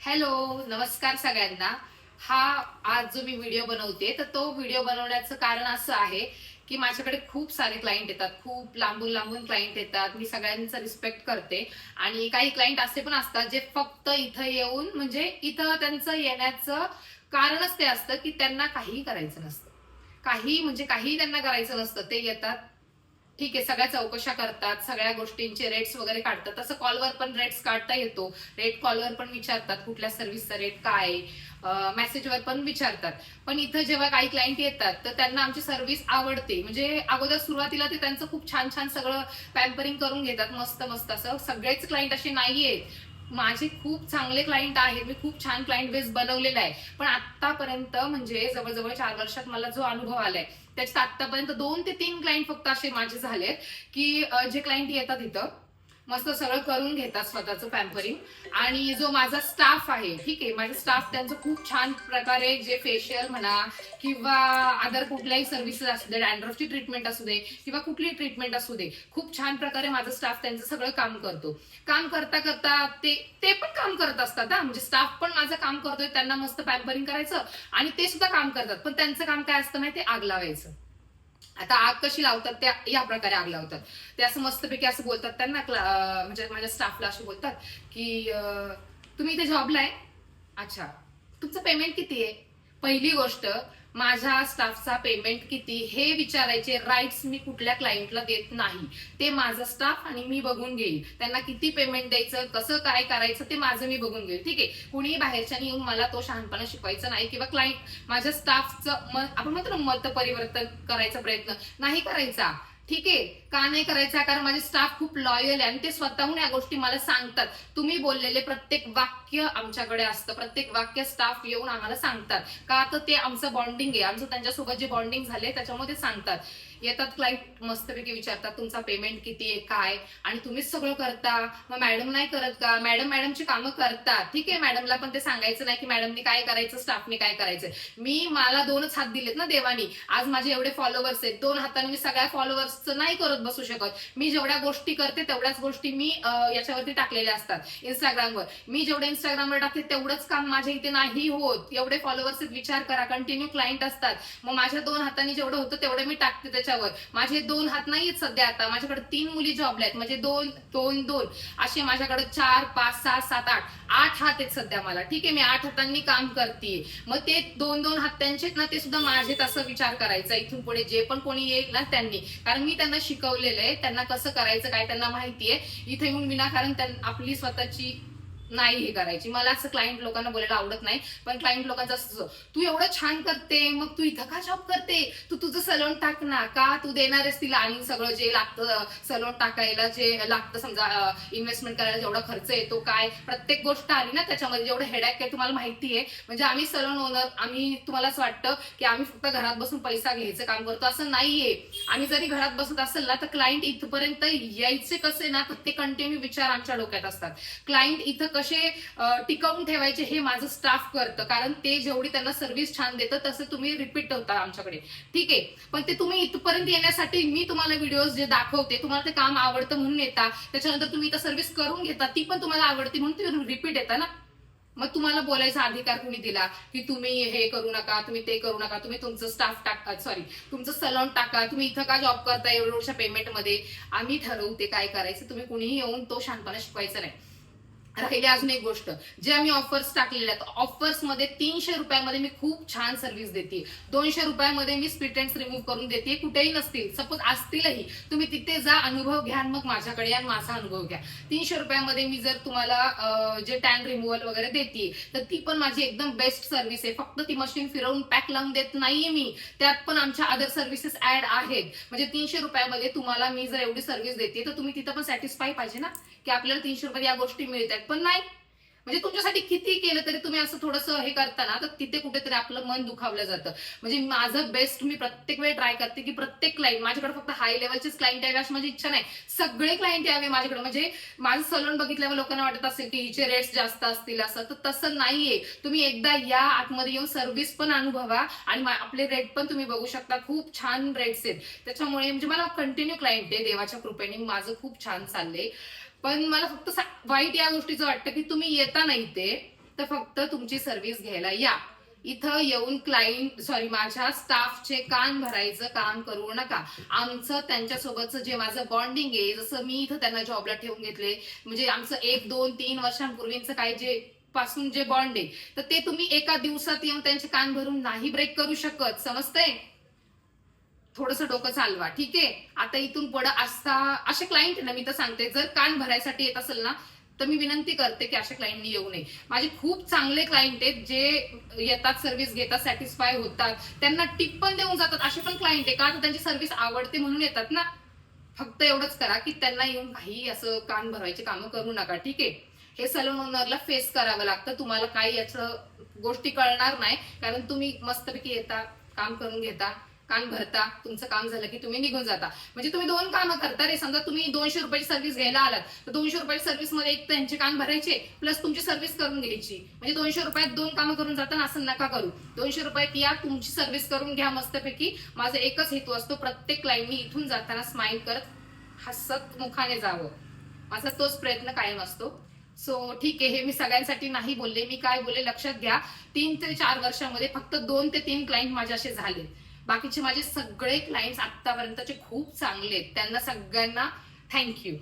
Hello, नमस्कार सगळ्यांना. हा आज जो मी व्हिडिओ बनवते तर तो व्हिडिओ बनवण्याचं कारण असं आहे की माझ्याकडे खूप सारे क्लायंट येतात, खूप लांबून लांबून क्लायंट येतात. मी सगळ्यांचा रिस्पेक्ट करते आणि काही क्लायंट असे पण असतात जे फक्त इथं येऊन म्हणजे इथं त्यांचं येण्याचं कारणच ते असतं की त्यांना काहीही करायचं नसतं. काही म्हणजे काही त्यांना करायचं नसतं. ते येतात, ठीक आहे, सगळ्या चौकशा करतात, सगळ्या गोष्टींचे रेट्स वगैरे काढतात. तसं कॉलवर पण रेट्स काढता येतो. रेट कॉलवर पण विचारतात कुठल्या सर्व्हिसचा रेट काय, मेसेजवर पण विचारतात. पण इथं जेव्हा काही क्लायंट येतात तर त्यांना आमची सर्व्हिस आवडते. म्हणजे अगोदर सुरुवातीला ते त्यांचं खूप छान छान सगळं पॅम्परिंग करून घेतात, मस्त मस्त. असं सगळेच क्लायंट असे नाहीयेत. माझे खूप चांगले क्लायंट आहेत, मी खूप छान क्लायंट बेस बनवलेला आहे. पण आतापर्यंत म्हणजे जवळजवळ 4 वर्षात मला जो अनुभव आलाय त्याच्यात आतापर्यंत 2 ते 3 क्लायंट फक्त असे माझे झालेत की जे क्लायंट येतात इथं मस्त सगळं करून घेतात स्वतःचं पॅम्परिंग. आणि जो माझा स्टाफ आहे, ठीक आहे, माझा स्टाफ त्यांचं खूप छान प्रकारे जे फेशियल म्हणा किंवा अदर कुठल्याही सर्व्हिसेस असू दे, डॅन्ड्रफची ट्रीटमेंट असू दे किंवा कुठली ट्रीटमेंट असू दे, खूप छान प्रकारे माझा स्टाफ त्यांचं सगळं काम करतो. काम करता करता ते ते पण काम करत असतात हा, म्हणजे स्टाफ पण माझं काम करतोय, त्यांना मस्त पॅम्परिंग करायचं आणि ते सुद्धा काम करतात. पण त्यांचं काम काय असतं माहिती, आग लावायचं. आता आग कशी लावतात त्या या प्रकारे आग लावतात. ते असं मस्तपैकी असं बोलतात त्यांना, म्हणजे माझ्या स्टाफला असे बोलतात की तुम्ही इथे जॉबला आहे, अच्छा, तुमचं पेमेंट किती आहे. पहिली गोष्ट, माझ्या स्टाफचा पेमेंट किती हे विचारायचे राईट्स मी कुठल्या क्लायंटला देत नाही. ते माझा स्टाफ आणि मी बघून घेईल. त्यांना किती पेमेंट द्यायचं, कसं काय करायचं ते माझं मी बघून घेईल. ठीक आहे, कुणीही बाहेरच्यानी येऊन मला तो शहाणपणा शिकवायचा नाही किंवा क्लायंट माझ्या स्टाफचं आपण म्हणतो ना मत परिवर्तन करायचा प्रयत्न नाही करायचा. ठीक आहे, का नाही करायचा, कारण माझे स्टाफ खूप लॉयल आहे आणि ते स्वतःहून या गोष्टी मला सांगतात. तुम्ही बोललेले प्रत्येक वाक्य आमच्याकडे असतं, प्रत्येक वाक्य स्टाफ येऊन आम्हाला सांगतात. का तर ते आमचं बॉन्डिंग आहे, आमचं त्यांच्यासोबत जे बॉन्डिंग झाले त्याच्यामध्ये सांगतात. येतात क्लायंट मस्तपैकी विचारतात तुमचा पेमेंट किती आहे काय, आणि तुम्हीच सगळं करता, मग मॅडम नाही करत का. मॅडमची कामं करतात, ठीक आहे, मॅडमला पण ते सांगायचं नाही की मॅडमनी काय करायचं, स्टाफने काय करायचं. मला 2च हात दिलेत ना देवानी. आज माझे एवढे फॉलोअर्स आहेत, 2 हाताने मी सगळ्या फॉलोअर्सचं नाही करत बसू शकत. मी जेवढ्या गोष्टी करते तेवढ्याच गोष्टी मी याच्यावरती टाकलेल्या असतात इंस्टाग्रामवर. मी जेवढे इंस्टाग्रामवर टाकते तेवढंच काम माझ्या इथे नाही होत. एवढे फॉलोअर्स विचार करा, कंटिन्यू क्लायंट असतात. मग माझ्या 2 हातांनी जेवढं होतं तेवढं मी टाकते त्याच्यावर. माझे 2 हात नाहीयेत सध्या. आता माझ्याकडे 3 मुली जॉबला आहेत, म्हणजे 2 असे माझ्याकडे 4 5 6 7 8 हात आहेत सध्या मला. ठीक आहे, मी 8 हातांनी काम करते. मग ते 2 हात त्यांचेच ना, ते सुद्धा माझेच असं विचार करायचा इथून पुढे जे पण कोणी येईल ना त्यांनी. कारण मी त्यांना शिकवलेलं आहे, त्यांना कसं करायचं काय त्यांना माहितीये. इथे येऊन विनाकारण आपली स्वतःची नाही हे करायची. मला असं क्लायंट लोकांना बोलायला आवडत नाही. पण क्लायंट लोकांचं असं, तू एवढं छान करते मग तू इथं का जॉब करते, तू तुझं सलोन टाक ना, का तू देणारच तिला आणि सगळं जे लागतं सलोन टाकायला जे लागतं, समजा इन्व्हेस्टमेंट करायला जेवढा खर्च येतो काय, प्रत्येक गोष्ट आली ना त्याच्यामध्ये जेवढं हेडॅक आहे तुम्हाला माहितीये. म्हणजे आम्ही सलोन ओनर, आम्ही तुम्हाला असं वाटतं की आम्ही फक्त घरात बसून पैसा घ्यायचं काम करतो, असं नाहीये. आम्ही जरी घरात बसत असेल ना तर क्लायंट इथपर्यंत यायचे कसे ना तर ते कंटिन्यू विचार आमच्या डोक्यात असतात. क्लायंट इथं कसे टिकवून ठेवायचे हे माझं स्टाफ करतं, कारण ते जेवढी त्यांना सर्व्हिस छान देतं तसं तुम्ही रिपीट होता आमच्याकडे. ठीक आहे, पण ते तुम्ही इथपर्यंत येण्यासाठी मी तुम्हाला व्हिडिओज जे दाखवते, तुम्हाला ते काम आवडतं म्हणून येता, त्याच्यानंतर तुम्ही इथं सर्व्हिस करून घेता, ती पण तुम्हाला आवडते म्हणून तुम्ही रिपीट येता ना. मग तुम्हाला बोलायचा अधिकार कुणी दिला की तुम्ही हे करू नका, तुम्ही ते करू नका, तुम्ही तुमचं स्टाफ टाका, सॉरी तुमचं सलॉन टाका, तुम्ही इथं का जॉब करता एवढ्या पेमेंटमध्ये. आम्ही ठरवते काय करायचं, तुम्ही कुणीही येऊन तो शानपणा शिकवायचा नाही. राहिली अजून एक गोष्ट, जे आम्ही ऑफर्स टाकलेल्या आहेत, ऑफर्स मध्ये 300 रुपयामध्ये मी खूप छान सर्व्हिस देते. 200 रुपयामध्ये मी स्प्लिट एंड्स रिमूव्ह करून देते. कुठेही नसतील, सपोज असतीलही, तुम्ही तिथे जा, अनुभव घ्या, मग माझ्याकडे या, माझा अनुभव घ्या. 300 रुपयामध्ये मी जर तुम्हाला जे टॅन रिमूव्हल वगैरे देते तर ती पण माझी एकदम बेस्ट सर्व्हिस आहे. फक्त ती मशीन फिरवून पॅक लावून देत नाहीये मी, त्यात पण आमच्या अदर सर्व्हिसेस ऍड आहेत. म्हणजे 300 रुपयामध्ये तुम्हाला मी जर एवढी सर्व्हिस देते तर तुम्ही तिथं पण सॅटिस्फाय पाहिजे ना की आपल्याला 300 रुपयात या गोष्टी मिळतात. पण नाही, म्हणजे तुमच्यासाठी किती केलं तरी तुम्ही असं थोडंसं हे करता ना तर तिथे कुठेतरी आपलं मन दुखावलं जातं. म्हणजे माझं बेस्ट मी प्रत्येक वेळी ट्राय करते की प्रत्येक क्लायंट माझ्याकडे फक्त हाय लेवलचेच क्लायंट यावे अशी माझी इच्छा नाही, सगळे क्लायंट यावे माझ्याकडे. म्हणजे माझं सलून बघितल्यावर लोकांना वाटत असेल की हिचे रेट्स जास्त असतील, असं तर तसं नाहीये. तुम्ही एकदा या आतमध्ये येऊन सर्व्हिस पण अनुभवा आणि आपले रेट पण तुम्ही बघू शकता, खूप छान रेट्स आहेत. त्याच्यामुळे म्हणजे मला कंटिन्यू क्लायंट आहे, देवाच्या कृपेने माझं खूप छान चाललंय. पण मला फक्त वाईट या गोष्टीचं वाटतं की तुम्ही येता नाही ते तर फक्त तुमची सर्व्हिस घ्यायला या. इथं येऊन माझ्या स्टाफचे कान भरायचं काम करू नका. आमचं त्यांच्यासोबतचं जे माझं बॉन्डिंग आहे, जसं मी इथं त्यांना जॉबला ठेवून घेतले, म्हणजे आमचं 1, 2, 3 वर्षांपूर्वीचं काय जे पासून जे बॉन्ड आहे, तर ते तुम्ही एका दिवसात येऊन त्यांचे कान भरून नाही ब्रेक करू शकत. समजतंय? थोडंसं डोकं चालवा, ठीक आहे. आता इथून पुढे असे क्लायंट ना, मी तर सांगते, जर कान भरायसाठी येत असेल ना, तर मी विनंती करते की अशा क्लायंटनी येऊ नये. माझे खूप चांगले क्लायंट आहेत जे येतात, सर्व्हिस घेतात, सॅटिस्फाय होतात, त्यांना टिप पण देऊन जातात. असे पण क्लायंट आहे का तर त्यांची सर्व्हिस आवडते म्हणून येतात ना. फक्त एवढंच करा की त्यांना येऊन काही असं कान भरवायचे कामं करू नका, ठीक आहे. हे सलून ओनरला फेस करावं लागतं. तुम्हाला काही याचं गोष्टी कळणार नाही, कारण तुम्ही मस्तपैकी येता, काम करून घेता, कान भरता, तुमचं काम झालं की तुम्ही निघून जाता. म्हणजे तुम्ही 2 कामं करता रे. समजा तुम्ही 200 रुपयाची सर्व्हिस घ्यायला आलात, तर 200 रुपयाची सर्व्हिस मध्ये एक त्यांचे कान भरायचे प्लस तुमची सर्व्हिस करून घ्यायची. म्हणजे 200 रुपयात 2 कामं करून जाताना असं नका करू. 200 रुपयात या, तुमची सर्व्हिस करून घ्या मस्तपैकी. माझा एकच हेतू असतो, प्रत्येक क्लायंटनी इथून जाताना स्माइल करत, हसत मुखाने जावं. माझा तोच प्रयत्न कायम असतो. सो ठीक आहे, हे मी सगळ्यांसाठी नाही बोलले. मी काय बोलले लक्षात घ्या. 3 ते 4 वर्षामध्ये फक्त 2 ते 3 क्लायंट माझे असे झाले. बाकीचे माझे सगळे क्लायंट्स आतापर्यंतचे खूप चांगले आहेत. त्यांना सगळ्यांना थँक्यू.